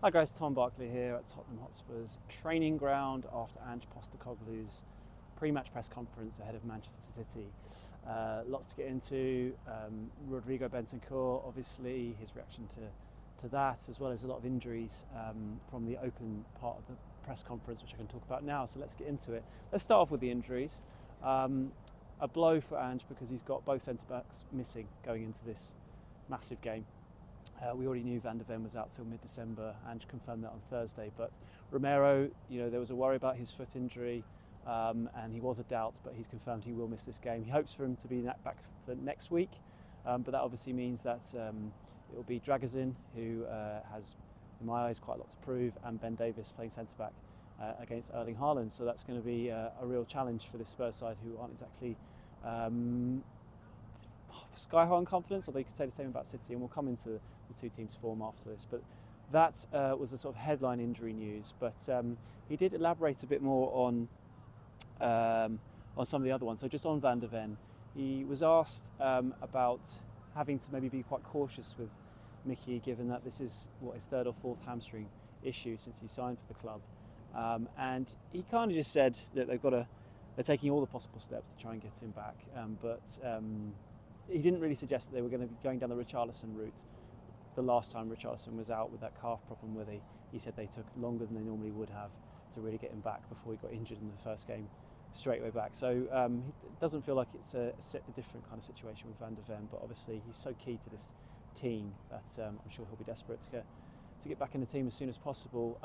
Hi guys, Tom Barclay here at Tottenham Hotspur's training ground after Ange Postecoglou's pre-match press conference ahead of Manchester City. Lots to get into. Rodrigo Bentancur, obviously, his reaction to that, as well as a lot of injuries from the open part of the press conference, which I can talk about now. So let's get into it. Let's start off with the injuries. A blow for Ange because he's got both centre-backs missing going into this massive game. We already knew Van de Ven was out till mid-December. Ange confirmed that on Thursday. But Romero, there was a worry about his foot injury, and he was a doubt, but he's confirmed he will miss this game. He hopes for him to be back for next week, but that obviously means that it will be Dragozin, who has, in my eyes, quite a lot to prove, and Ben Davies playing centre-back against Erling Haaland. So that's going to be a real challenge for this Spurs side, who aren't exactly sky high on confidence, although you could say the same about City, and we'll come into the two teams' form after this. But that was the sort of headline injury news. But he did elaborate a bit more on some of the other ones. So just on Van de Ven, he was asked about having to maybe be quite cautious with Micky, given that this is his third or fourth hamstring issue since he signed for the club, and he kind of just said that they're taking all the possible steps to try and get him back, but he didn't really suggest that they were going to be going down the Richarlison route. The last time Richarlison was out with that calf problem, where he said they took longer than they normally would have to really get him back before he got injured in the first game straight way back. So it doesn't feel like it's a different kind of situation with Van de Ven, but obviously he's so key to this team that I'm sure he'll be desperate to get back in the team as soon as possible.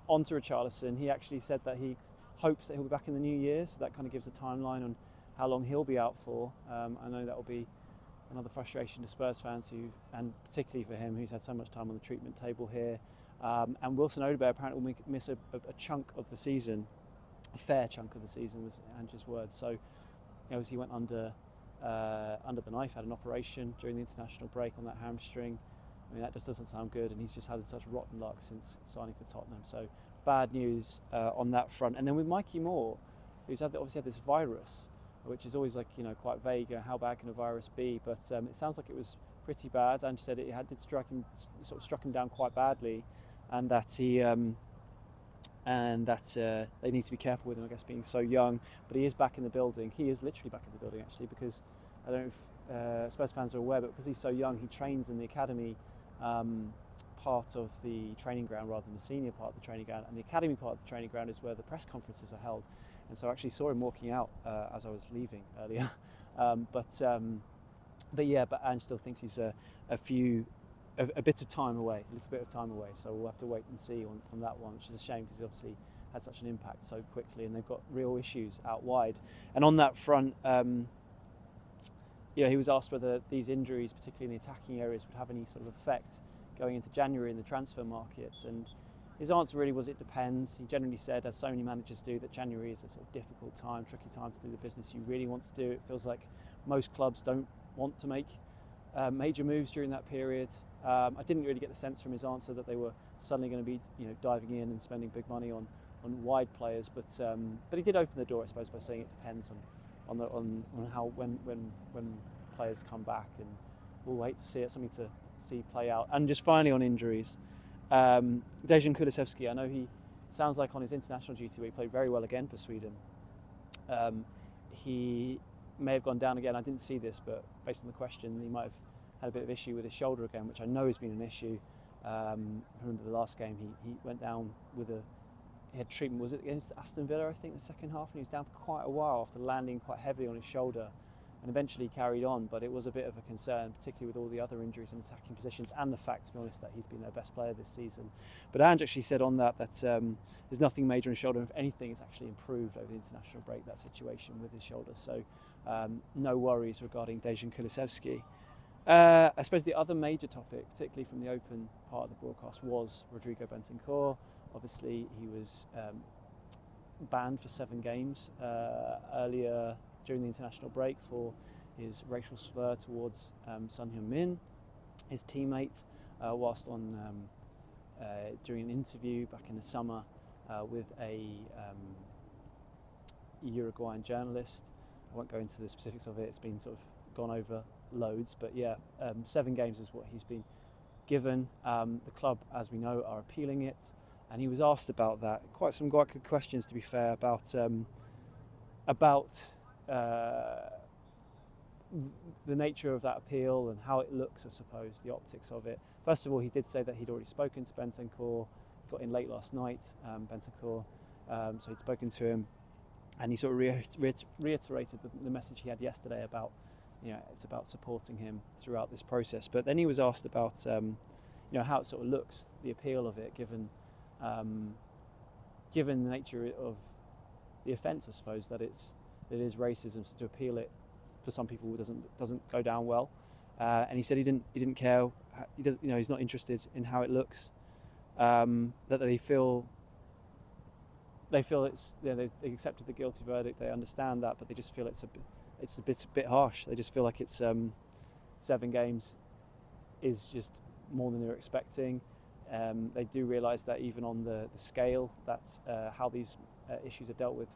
On to Richarlison, he actually said that he hopes that he'll be back in the new year, so that kind of gives a timeline on how long he'll be out for. I know that will be another frustration to Spurs fans, and particularly for him, who's had so much time on the treatment table here. And Wilson Odobert apparently will miss a chunk of the season, a fair chunk of the season was Ange's words. So as he went under the knife, had an operation during the international break on that hamstring. I mean, that just doesn't sound good, and he's just had such rotten luck since signing for Tottenham. So bad news on that front. And then with Micky Moore, who's obviously had this virus, which is always quite vague. How bad can a virus be? But it sounds like it was pretty bad. Ange said it struck him down quite badly, and that they need to be careful with him, I guess, being so young. But he is back in the building. He is literally back in the building, actually, because I don't know if Spurs fans are aware, but because he's so young, he trains in the academy part of the training ground rather than the senior part of the training ground, and the academy part of the training ground is where the press conferences are held. And so I actually saw him walking out as I was leaving earlier. But Ange still thinks he's a bit of time away, a little bit of time away. So we'll have to wait and see on that one, which is a shame because he obviously had such an impact so quickly, and they've got real issues out wide. And on that front, he was asked whether these injuries, particularly in the attacking areas, would have any sort of effect going into January in the transfer market. And his answer really was, it depends. He generally said, as so many managers do, that January is a sort of difficult time, tricky time to do the business you really want to do. It feels like most clubs don't want to make major moves during that period. I didn't really get the sense from his answer that they were suddenly going to be, diving in and spending big money on wide players. But he did open the door, I suppose, by saying it depends on how when players come back, and we'll wait to see it. Something to see play out. And just finally on injuries. Dejan Kulusevski, I know he sounds like on his international duty where he played very well again for Sweden. He may have gone down again. I didn't see this, but based on the question, he might have had a bit of issue with his shoulder again, which I know has been an issue. I remember the last game he went down he had treatment, was it against Aston Villa, I think, the second half, and he was down for quite a while after landing quite heavily on his shoulder, and eventually carried on. But it was a bit of a concern, particularly with all the other injuries in attacking positions, and the fact, to be honest, that he's been their best player this season. But Ange actually said on that there's nothing major in his shoulder. If anything, it's actually improved over the international break, that situation with his shoulder. So no worries regarding Dejan Kulusevski. I suppose the other major topic, particularly from the open part of the broadcast, was Rodrigo Bentancur. Obviously, he was banned for 7 games earlier during the international break for his racial slur towards Son Heung-min, his teammate, whilst during an interview back in the summer with a Uruguayan journalist. I won't go into the specifics of it. It's been sort of gone over loads, but 7 games is what he's been given. The club, as we know, are appealing it, and he was asked about that. Quite good questions, to be fair, about the nature of that appeal and how it looks, I suppose, the optics of it. First of all, he did say that he'd already spoken to Bentancur, got in late last night, Bentancur, so he'd spoken to him, and he sort of reiterated the message he had yesterday about, it's about supporting him throughout this process. But then he was asked about, how it sort of looks, the appeal of it, given the nature of the offence, I suppose, that it is racism. So to appeal it for some people doesn't go down well. And he said he didn't care. He's not interested in how it looks. That they feel it's, they accepted the guilty verdict. They understand that, but they just feel it's a bit harsh. They just feel like it's 7 games is just more than they're expecting. They do realise that even on the scale, that's how these issues are dealt with.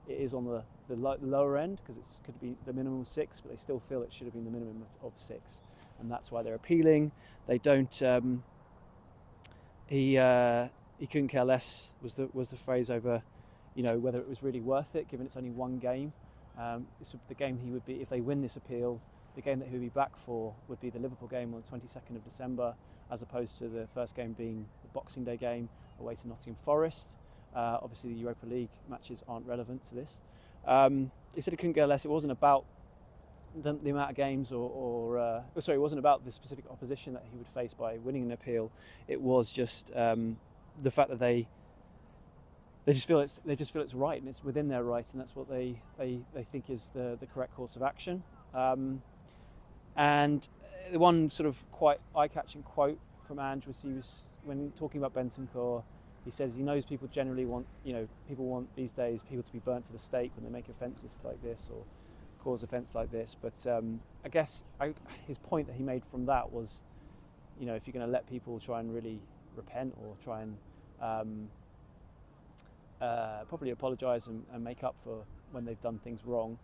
It is on the lower end, because it could be the minimum of 6, but they still feel it should have been the minimum of 6, and that's why they're appealing. They don't. He couldn't care less was the phrase over, whether it was really worth it, given it's only one game. The game he would be, if they win this appeal, the game that he would be back for would be the Liverpool game on the 22nd of December, as opposed to the first game being the Boxing Day game away to Nottingham Forest. Obviously, the Europa League matches aren't relevant to this. He said it couldn't care less. It wasn't about the amount of games, it wasn't about the specific opposition that he would face by winning an appeal. It was just the fact that they just feel it's right, and it's within their right, and that's what they think is the correct course of action. And the one sort of quite eye-catching quote from Ange was when talking about Bentancur. He says he knows people generally want, people want these days people to be burnt to the stake when they make offences like this or cause offence like this. But I guess his point that he made from that was, if you're going to let people try and really repent or try and properly apologise and make up for when they've done things wrong,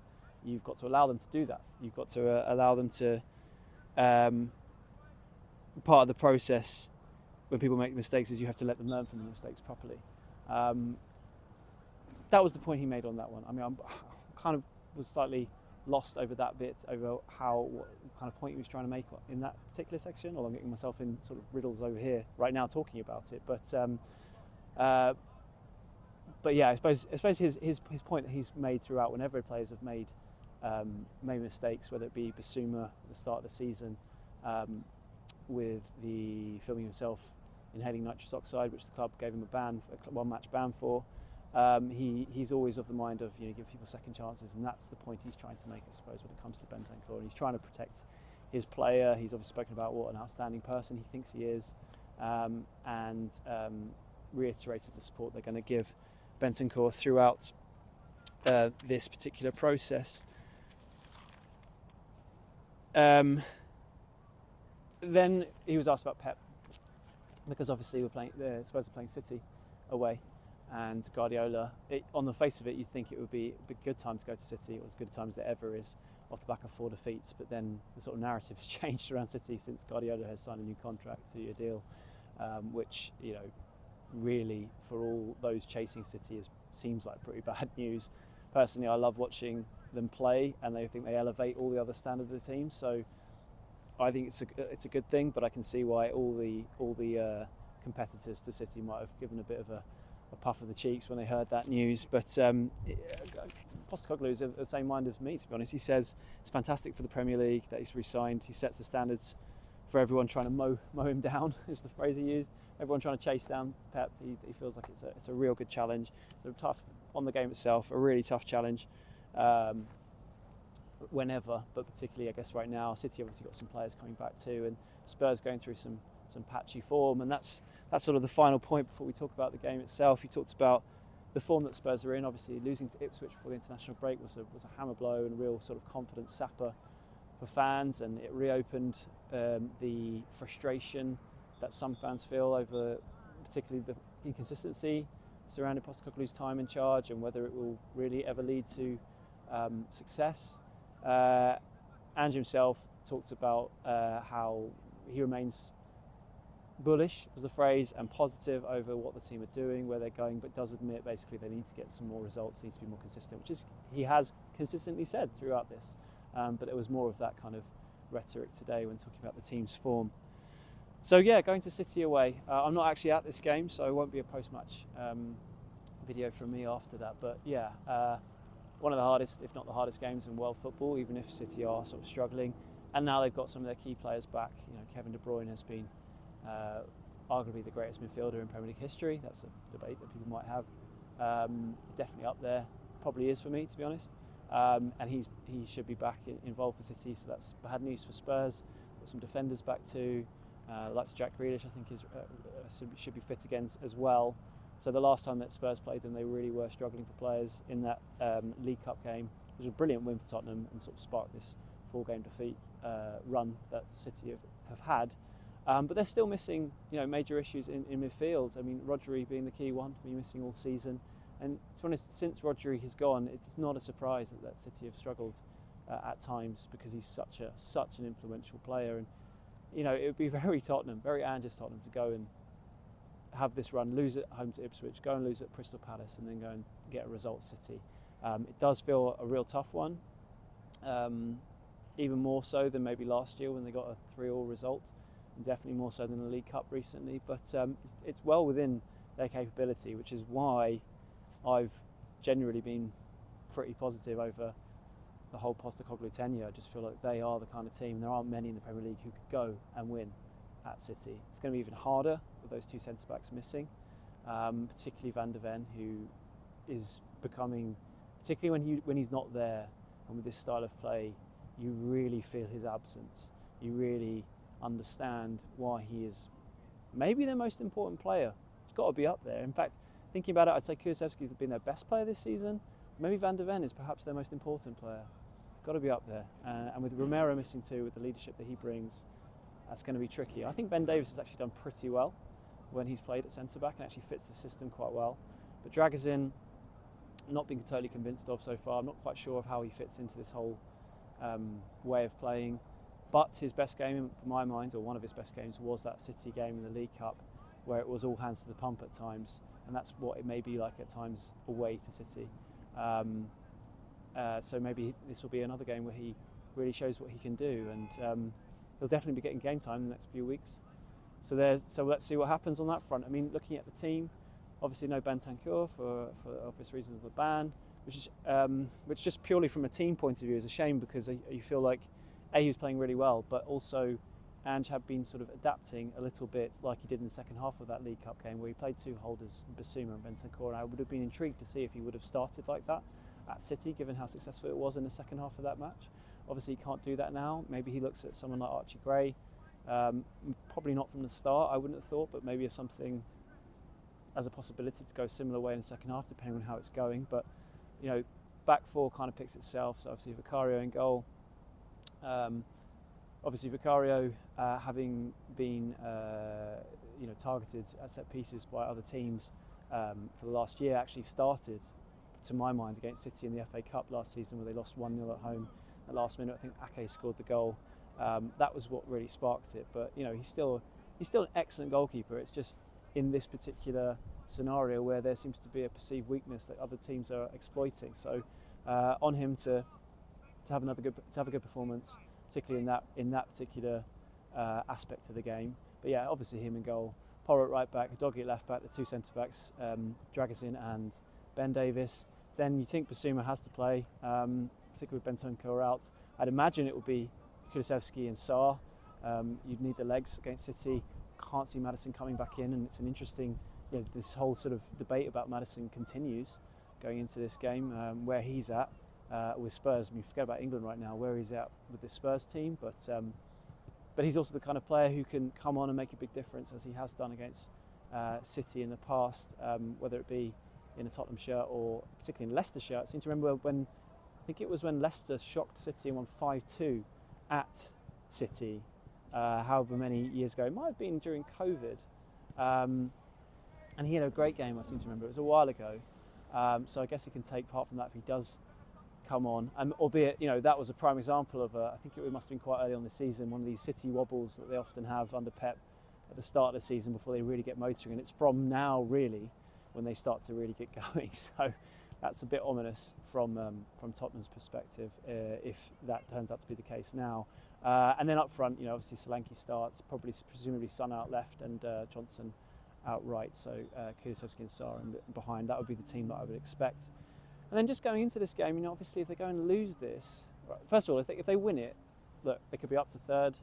you've got to allow them to do that. You've got to allow them to, part of the process when people make mistakes is you have to let them learn from the mistakes properly. That was the point he made on that one. I mean, I kind of was slightly lost over that bit, over what kind of point he was trying to make in that particular section, although I'm getting myself in sort of riddles over here right now talking about it. But yeah, I suppose his point that he's made throughout, whenever players have made mistakes, whether it be Basuma at the start of the season, with the filming himself inhaling nitrous oxide, which the club gave him a one-match ban for. He's always of the mind of give people second chances, and that's the point he's trying to make, I suppose, when it comes to Bentancur. And he's trying to protect his player. He's obviously spoken about what an outstanding person he thinks he is, and reiterated the support they're going to give Bentancur throughout this particular process. Then he was asked about Pep, because obviously Spurs are playing City away, and Guardiola, on the face of it, you'd think it would be a good time to go to City, or as good a time as there ever is, off the back of 4 defeats. But then the sort of narrative has changed around City since Guardiola has signed a new contract, 2-year deal, which really for all those chasing City seems like pretty bad news. Personally, I love watching them play, and they think they elevate all the other standard of the team. So I think it's a good thing, but I can see why all the competitors to City might have given a bit of a puff of the cheeks when they heard that news. But Postecoglou is of the same mind as me, to be honest. He says it's fantastic for the Premier League that he's re-signed. He sets the standards for everyone trying to mow him down, is the phrase he used. Everyone trying to chase down Pep. He feels like it's a real good challenge. It's tough on the game itself, a really tough challenge. Whenever, but particularly I guess right now, City obviously got some players coming back too, and Spurs going through some patchy form, and that's sort of the final point before we talk about the game itself. He talked about the form that Spurs are in. Obviously losing to Ipswich before the international break was a hammer blow and a real sort of confidence sapper for fans, and it reopened the frustration that some fans feel over particularly the inconsistency surrounding Postecoglou's time in charge, and whether it will really ever lead to success. Ange himself talks about how he remains bullish was the phrase, and positive over what the team are doing, where they're going, but does admit basically they need to get some more results, needs to be more consistent, which is he has consistently said throughout this. But it was more of that kind of rhetoric today when talking about the team's form. So yeah, going to City away. I'm not actually at this game, so it won't be a post-match video from me after that. But yeah, one of the hardest, if not the hardest games in world football, even if City are sort of struggling. And now they've got some of their key players back. You know, Kevin De Bruyne has been arguably the greatest midfielder in Premier League history. That's a debate that people might have. Definitely up there. Probably is for me, to be honest. And he should be back involved for City, so that's bad news for Spurs. Got some defenders back too. Like Jack Grealish, I think should be fit again as well. So the last time that Spurs played them, they really were struggling for players in that League Cup game. It was a brilliant win for Tottenham and sort of sparked this 4-game defeat run that City have had. But they're still missing, major issues in midfield. I mean, Rodri being the key one, been missing all season. And to be honest, since Rodri has gone, it's not a surprise that City have struggled at times, because he's such an influential player. And it would be very Tottenham, very Ange's Tottenham, to go and have this run, lose at home to Ipswich, go and lose at Crystal Palace, and then go and get a result at City. It does feel a real tough one, even more so than maybe last year when they got a 3-3 result, and definitely more so than the League Cup recently. But it's well within their capability, which is why I've generally been pretty positive over the whole Postecoglou tenure. I just feel like they are the kind of team. There aren't many in the Premier League who could go and win at City. It's going to be even harder with those two centre-backs missing, particularly Van de Ven, who is becoming, particularly when he's not there, and with this style of play, you really feel his absence. You really understand why he is maybe their most important player. He's got to be up there. In fact, thinking about it, I'd say Kulusevski's been their best player this season. Maybe Van de Ven is perhaps their most important player. Got to be up there. And with Romero missing too, with the leadership that he brings, that's going to be tricky. I think Ben Davies has actually done pretty well when he's played at centre-back and actually fits the system quite well. But Dragusin, not being totally convinced of so far. I'm not quite sure of how he fits into this whole way of playing. But his best game, for my mind, or one of his best games, was that City game in the League Cup, where it was all hands to the pump at times. And that's what it may be like at times away to City. So maybe this will be another game where he really shows what he can do, and he'll definitely be getting game time in the next few weeks. So let's see what happens on that front. I mean, looking at the team, obviously no Bentancur for obvious reasons of the ban, which just purely from a team point of view is a shame, because you feel like he was playing really well, but also Ange had been sort of adapting a little bit like he did in the second half of that League Cup game, where he played two holders, Basuma and Bentancur, and I would have been intrigued to see if he would have started like that at City, given how successful it was in the second half of that match. Obviously he can't do that now. Maybe he looks at someone like Archie Gray, probably not from the start, I wouldn't have thought, but maybe as something, as a possibility to go a similar way in the second half, depending on how it's going. But back four kind of picks itself. So obviously Vicario in goal. Obviously Vicario, having been targeted at set pieces by other teams for the last year, actually started, to my mind, against City in the FA Cup last season, where they lost 1-0 at home. At the last minute, I think Ake scored the goal. That was what really sparked it. But he's still an excellent goalkeeper. It's just in this particular scenario where there seems to be a perceived weakness that other teams are exploiting. So on him to have a good performance, particularly in that particular aspect of the game. But yeah, obviously him in goal. Porro at right back, Doggy at left back, the two centre backs, Dragusin and Ben Davies. Then you think Basuma has to play, particularly with Bentancur out. I'd imagine it will be Kulusevski and Sarr. You'd need the legs against City. Can't see Maddison coming back in, and it's an interesting. This whole sort of debate about Maddison continues going into this game, where he's at with Spurs. I mean, forget about England right now, where he's at with the Spurs team, but he's also the kind of player who can come on and make a big difference, as he has done against City in the past, whether it be in a Tottenham shirt or particularly in Leicester shirt. I seem to remember when Leicester shocked City and won 5-2 at City, however many years ago. It might have been during COVID, and he had a great game, I seem to remember. It was a while ago, so I guess he can take part from that if he does come on. Albeit, that was a prime example of I think it must have been quite early on the season, one of these City wobbles that they often have under Pep, at the start of the season before they really get motoring, and it's from now really when they start to really get going. So that's a bit ominous from Tottenham's perspective if that turns out to be the case now. And then up front, obviously Solanke starts, presumably Son out left and Johnson out right. So Kulusevski and Sarr behind. That would be the team that I would expect. And then just going into this game, obviously if they're going to lose this, first of all, if they win it, look, they could be up to third.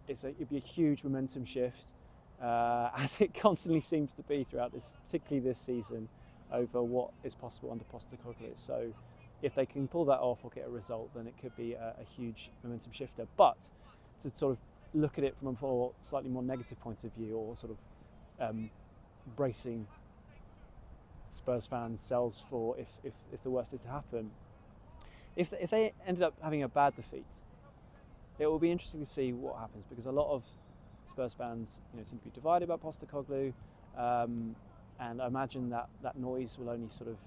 It'd be a huge momentum shift, as it constantly seems to be throughout this, particularly this season, over what is possible under Postecoglou. So if they can pull that off or get a result, then it could be a huge momentum shifter. But to sort of look at it from a slightly more negative point of view, or sort of bracing Spurs fans' selves for if the worst is to happen, if they ended up having a bad defeat, it will be interesting to see what happens, because a lot of Spurs fans seem to be divided about Postecoglou, and I imagine that noise will only sort of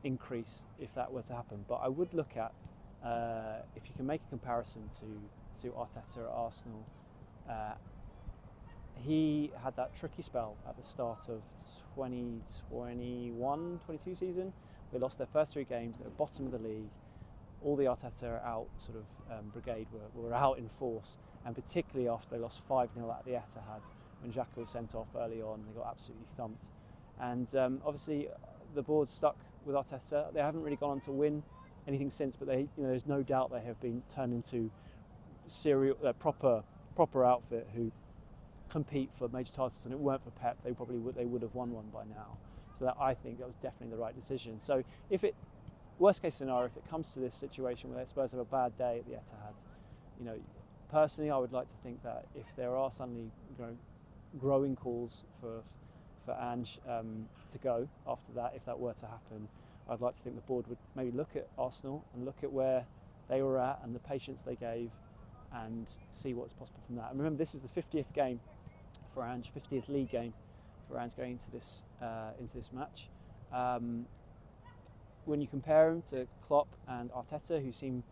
increase if that were to happen. But I would look at, if you can make a comparison to Arteta at Arsenal, he had that tricky spell at the start of 2021-22 season. They lost their first 3 games at the bottom of the league. All the Arteta out sort of brigade were out in force, and particularly after they lost 5-0 at the Etihad when Xhaka was sent off early on. They got absolutely thumped, and obviously the board's stuck with Arteta. They haven't really gone on to win anything since, but there's no doubt they have been turned into proper outfit who compete for major titles, and if it weren't for Pep, they would have won one by now. So I think that was definitely the right decision. So worst case scenario, if it comes to this situation where Spurs have a bad day at the Etihad, personally I would like to think that if there are suddenly growing calls for Ange to go after that, if that were to happen, I'd like to think the board would maybe look at Arsenal and look at where they were at and the patience they gave, and see what's possible from that. And remember, this is the 50th game for Ange, 50th league game for Ange going into this match. When you compare him to Klopp and Arteta, who seem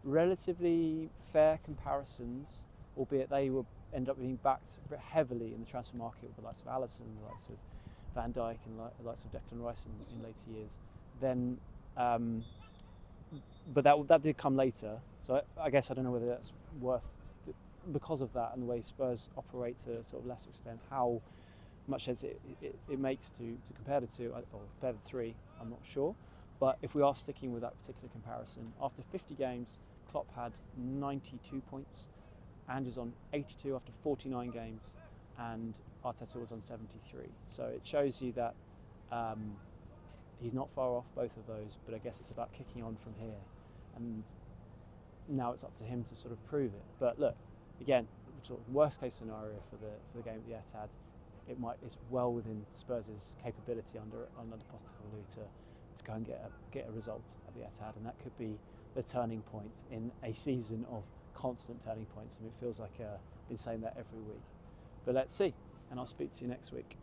relatively fair comparisons, albeit they will end up being backed heavily in the transfer market with the likes of Alisson, the likes of Van Dijk, and the likes of Declan Rice in later years, then but that did come later. So I guess I don't know whether that's worth, because of that and the way Spurs operate to a sort of lesser extent, how much sense it makes to compare the two, or compare the three. I'm not sure. But if we are sticking with that particular comparison, after 50 games, Klopp had 92 points, Ange is on 82 after 49 games, and Arteta was on 73. So it shows you that he's not far off both of those, but I guess it's about kicking on from here. And now it's up to him to sort of prove it. But look, again, sort of worst case scenario for the game at the Etihad, it's well within Spurs' capability under Postecoglou to go and get a result at the Etihad, and that could be the turning point in a season of constant turning points. And it feels like I've been saying that every week. But let's see, and I'll speak to you next week.